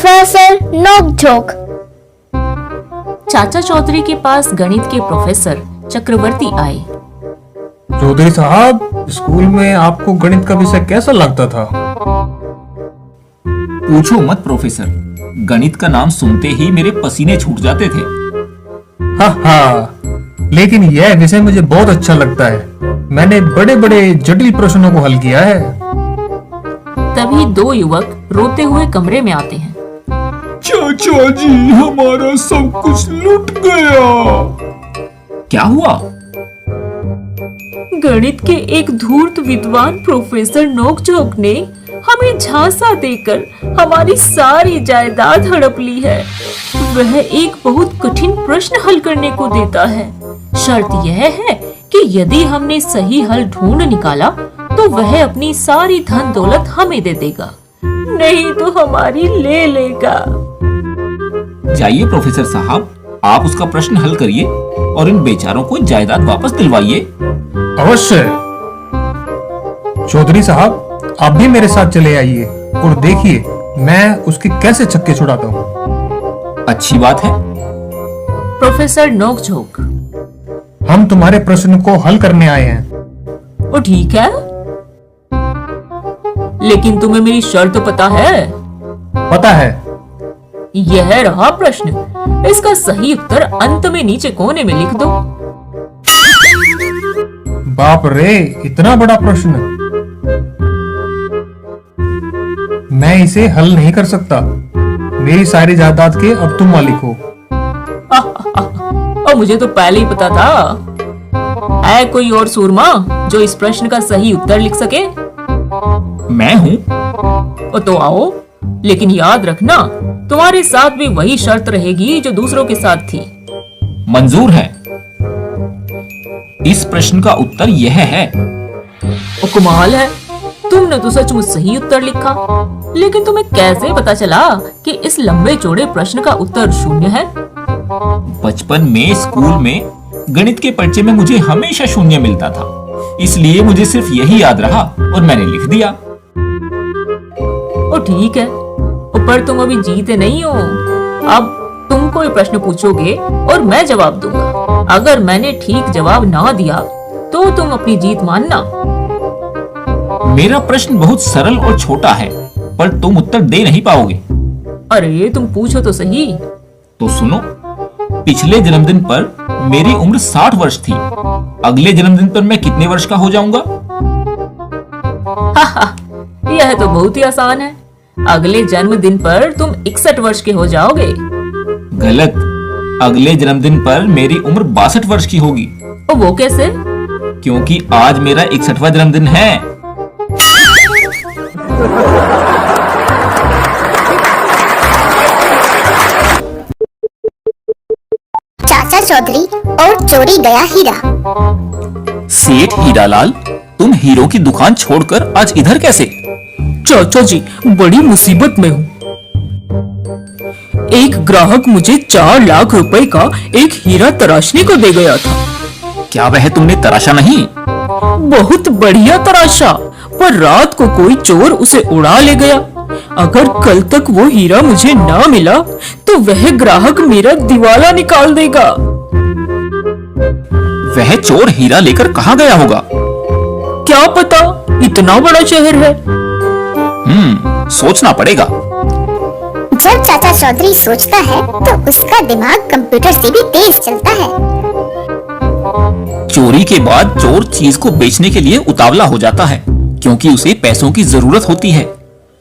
Professor नोकझोंक। चाचा चौधरी के पास गणित के प्रोफेसर चक्रवर्ती आए। चौधरी साहब, स्कूल में आपको गणित का विषय कैसा लगता था? पूछो मत प्रोफेसर, गणित का नाम सुनते ही मेरे पसीने छूट जाते थे। हाँ, लेकिन यह विषय मुझे बहुत अच्छा लगता है। मैंने बड़े बड़े जटिल प्रश्नों को हल किया है। तभी दो युवक रोते हुए कमरे में आते हैं। चाचा जी, हमारा सब कुछ लुट गया। क्या हुआ? गणित के एक धूर्त विद्वान प्रोफेसर नोकझोंक ने हमें झांसा देकर हमारी सारी जायदाद हड़प ली है। वह एक बहुत कठिन प्रश्न हल करने को देता है। शर्त यह है कि यदि हमने सही हल ढूंढ निकाला तो वह अपनी सारी धन दौलत हमें दे देगा, नहीं तो हमारी ले लेगा। जाइए प्रोफेसर साहब, आप उसका प्रश्न हल करिए और इन बेचारों को जायदाद वापस दिलवाइए। अवश्य। चौधरी साहब, आप भी मेरे साथ चले आइए और देखिए मैं उसके कैसे छक्के छुड़ाता हूँ। अच्छी बात है। प्रोफेसर नोकझोंक, हम तुम्हारे प्रश्न को हल करने आए हैं। वो ठीक है, लेकिन तुम्हें मेरी शर्त पता है? पता है। यह रहा प्रश्न, इसका सही उत्तर अंत में नीचे कोने में लिख दो। बाप रे, इतना बड़ा प्रश्न! मैं इसे हल नहीं कर सकता। मेरी सारी जायदाद के अब तुम मालिक हो। और मुझे तो पहले ही पता था। है कोई और सूरमा जो इस प्रश्न का सही उत्तर लिख सके? मैं हूँ। तो आओ, लेकिन याद रखना तुम्हारे साथ भी वही शर्त रहेगी जो दूसरों के साथ थी। मंजूर है। इस प्रश्न का उत्तर यह है। कमाल है, तुमने तो सचमुच सही उत्तर लिखा, लेकिन तुम्हें कैसे पता चला कि इस लंबे चौड़े प्रश्न का उत्तर शून्य है? बचपन में स्कूल में गणित के पर्चे में मुझे हमेशा शून्य मिलता था, इसलिए मुझे सिर्फ यही याद रहा और मैंने लिख दिया। ओ ठीक है, पर तुम अभी जीते नहीं हो। अब तुम कोई प्रश्न पूछोगे और मैं जवाब दूंगा। अगर मैंने ठीक जवाब ना दिया तो तुम अपनी जीत मानना। मेरा प्रश्न बहुत सरल और छोटा है, पर तुम उत्तर दे नहीं पाओगे। अरे तुम पूछो तो सही। तो सुनो, पिछले जन्मदिन पर मेरी उम्र 60 वर्ष थी। अगले जन्मदिन पर मैं कितने वर्ष का हो जाऊंगा? यह तो बहुत ही आसान है। अगले जन्मदिन पर तुम 61 वर्ष के हो जाओगे। गलत। अगले जन्मदिन पर मेरी उम्र 62 वर्ष की होगी। वो कैसे? क्योंकि आज मेरा 61वां जन्मदिन है। चाचा चौधरी और चोरी गया हीरा। सेठ हीरालाल, तुम हीरो की दुकान छोड़कर आज इधर कैसे? चाचा जी, बड़ी मुसीबत में हूँ। एक ग्राहक मुझे 4 लाख रुपए का एक हीरा तराशने को दे गया था। क्या वह तुमने तराशा नहीं? बहुत बढ़िया तराशा, पर रात को कोई चोर उसे उड़ा ले गया। अगर कल तक वो हीरा मुझे ना मिला तो वह ग्राहक मेरा दिवाला निकाल देगा। वह चोर हीरा लेकर कहाँ गया होगा? क्या पता, इतना बड़ा शहर है। सोचना पड़ेगा। जब चाचा चौधरी सोचता है तो उसका दिमाग कंप्यूटर से भी तेज चलता है। चोरी के बाद चोर चीज को बेचने के लिए उतावला हो जाता है, क्योंकि उसे पैसों की जरूरत होती है।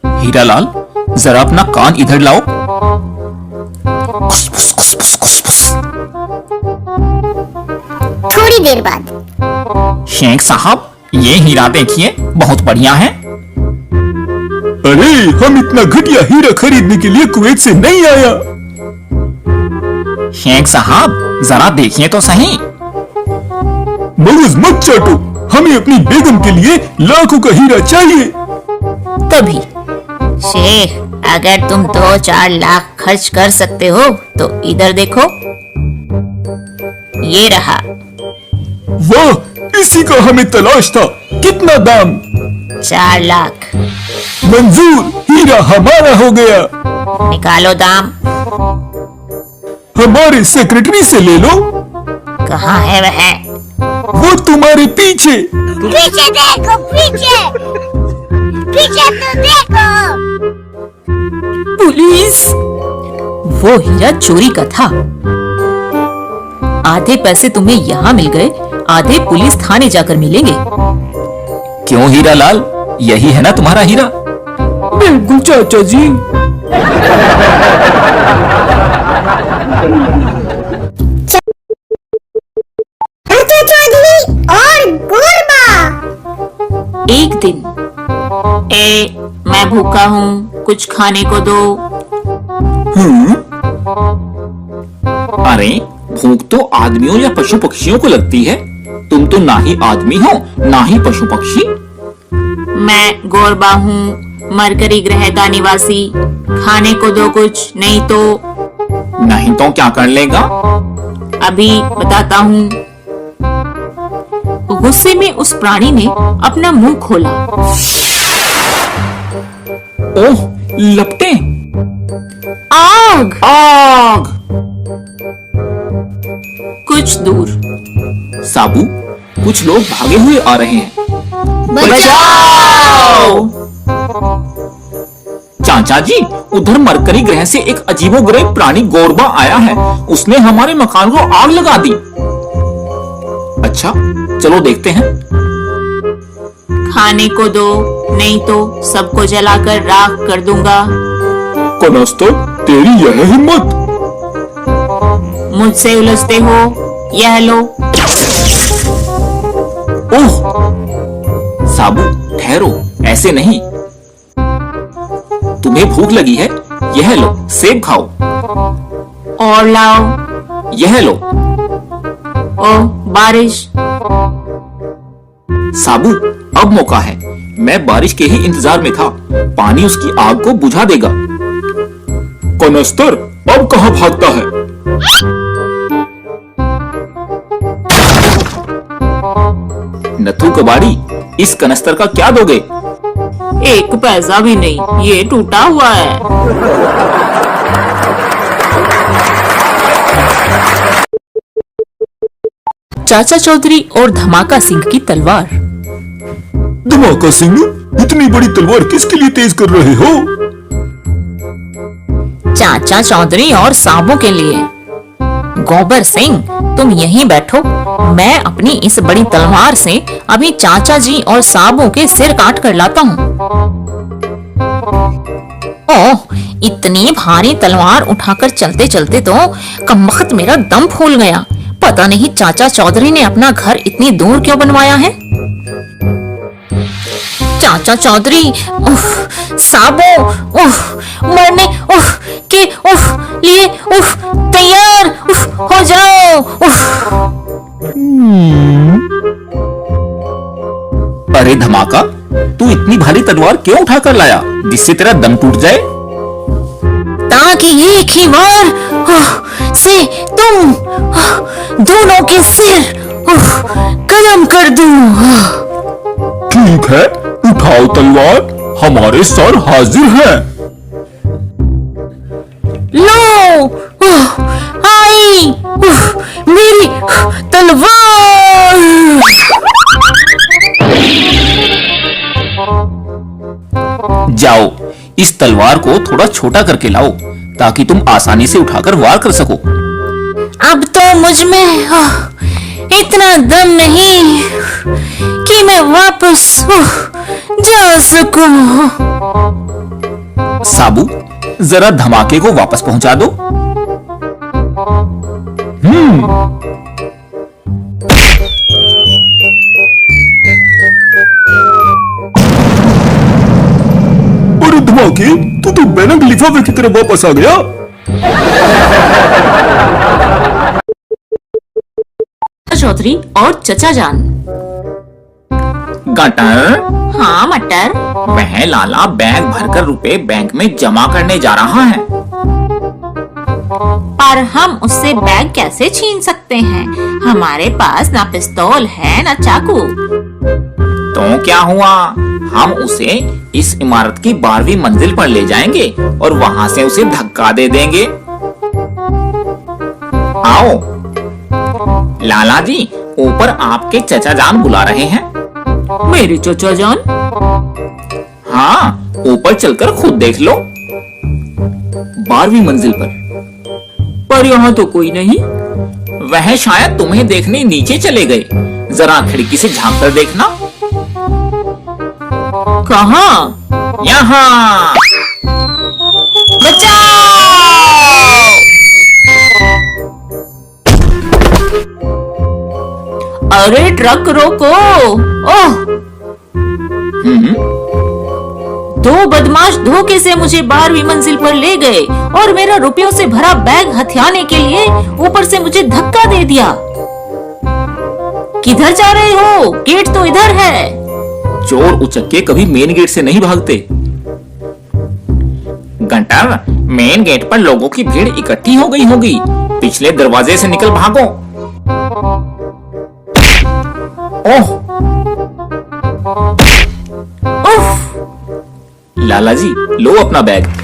हीरालाल, जरा अपना कान इधर लाओ। थोड़ी देर बाद, शेख साहब, ये हीरा देखिए, बहुत बढ़िया है। अरे, हम इतना घटिया हीरा खरीदने के लिए कुवैत से नहीं आया। शेख साहब, जरा देखिए तो सही। मगज मत चाटो, हमें अपनी बेगम के लिए लाखों का हीरा चाहिए। तभी शेख, अगर तुम 2-4 लाख खर्च कर सकते हो तो इधर देखो, ये रहा। वाह, इसी का हमें तलाश था। कितना दाम? 4 लाख। मंजूर, हीरा हमारा हो गया। निकालो दाम। हमारे सेक्रेटरी से ले लो, कहाँ है वह? वो तुम्हारे पीछे। पीछे देखो, पीछे पीछे तो देखो। पुलिस! वो हीरा चोरी का था। आधे पैसे तुम्हें यहाँ मिल गए, आधे पुलिस थाने जाकर मिलेंगे। क्यों हीरा लाल, यही है ना तुम्हारा हीरा? बिल्कुल चाचा जी। चाचा चौधरी और गोरबा। एक दिन मैं भूखा हूँ, कुछ खाने को दो। अरे भूख तो आदमियों या पशु पक्षियों को लगती है, तुम तो ना ही आदमी हो ना ही पशु पक्षी। मैं गोरबा हूँ, मरकरी ग्रह का निवासी। खाने को दो कुछ, नहीं तो क्या कर लेगा? अभी बताता हूँ। गुस्से में उस प्राणी ने अपना मुंह खोला। ओह लपटे! आग! आग! कुछ दूर साबू, कुछ लोग भागे हुए आ रहे हैं। बचाओ! चाचा जी, उधर मरकरी ग्रह से एक अजीबोगरीब प्राणी गोरबा आया है। उसने हमारे मकान को आग लगा दी। अच्छा, चलो देखते हैं। खाने को दो, नहीं तो सबको जलाकर राख कर दूंगा। कनस्तर, तेरी यह हिम्मत? मुझसे उलझते हो? यह लो। ओह साबू, ठहरो, ऐसे नहीं। तुम्हें भूख लगी है? यह लो, सेब खाओ। और लाओ। यह लो। ओह बारिश! साबू, अब मौका है। मैं बारिश के ही इंतजार में था। पानी उसकी आग को बुझा देगा। कनस्तर, अब कहाँ भागता है? नथु कबाड़ी, इस कनस्तर का क्या दोगे? एक पैसा भी नहीं, ये टूटा हुआ है। चाचा चौधरी और धमाका सिंह की तलवार। धमाका सिंह, इतनी बड़ी तलवार किसके लिए तेज कर रहे हो? चाचा चौधरी और साबू के लिए। गोबर सिंह, तुम यहीं बैठो, मैं अपनी इस बड़ी तलवार से अभी चाचा जी और साबू के सिर काट कर लाता हूँ। ओह, इतनी भारी तलवार उठाकर चलते चलते तो कमबख्त मेरा दम फूल गया। पता नहीं चाचा चौधरी ने अपना घर इतनी दूर क्यों बनवाया है। चाचा चौधरी, उफ, साबू, उफ, मरने, उफ, के, उफ, लिए, उफ, तैयार, उफ, हो जाओ, उफ। अरे धमाका, तू इतनी भारी तलवार क्यों उठाकर लाया, जिससे तेरा दम टूट जाए? ताकि एक ही बार से तुम दोनों के सिर कलम कर दूं। ठीक है, उठाओ तलवार, हमारे सर हाजिर हैं। लो, आई मेरी तलवार। जाओ, इस तलवार को थोड़ा छोटा करके लाओ, ताकि तुम आसानी से उठाकर वार कर सको। अब तो मुझ में इतना दम नहीं कि मैं वापस जा सकूं। साबू, जरा धमाके को वापस पहुंचा दो। अरे धमाके, तू तो बैनक लिफाफे की तरह वापस आ गया। चौधरी और चचा जान। गटर, हाँ मटर। वह लाला बैग भरकर रुपए बैंक में जमा करने जा रहा है। पर हम उससे बैग कैसे छीन सकते हैं? हमारे पास ना पिस्तौल है ना चाकू। तो क्या हुआ, हम उसे इस इमारत की 12वीं मंजिल पर ले जाएंगे और वहां से उसे धक्का दे देंगे। आओ लाला जी, ऊपर आपके चचा जान बुला रहे हैं। मेरे चचा जान? हाँ, ऊपर चलकर खुद देख लो। 12वीं मंजिल पर यहाँ तो कोई नहीं। वह शायद तुम्हें देखने नीचे चले गए। जरा खिड़की से झांक कर देखना। कहाँ? यहाँ। अरे ट्रक रोको! ओह! दो बदमाश धोखे से मुझे 12वीं मंजिल पर ले गए और मेरा रुपयों से भरा बैग हथियाने के लिए ऊपर से मुझे धक्का दे दिया। किधर जा रहे हो? गेट तो इधर है। चोर उचक्के कभी मेन गेट से नहीं भागते। घंटर, मेन गेट पर लोगों की भीड़ इकट्ठी हो गई होगी। पिछले दरवाजे से निकल भागो। ओह! उफ! लाला जी, लो अपना बैग।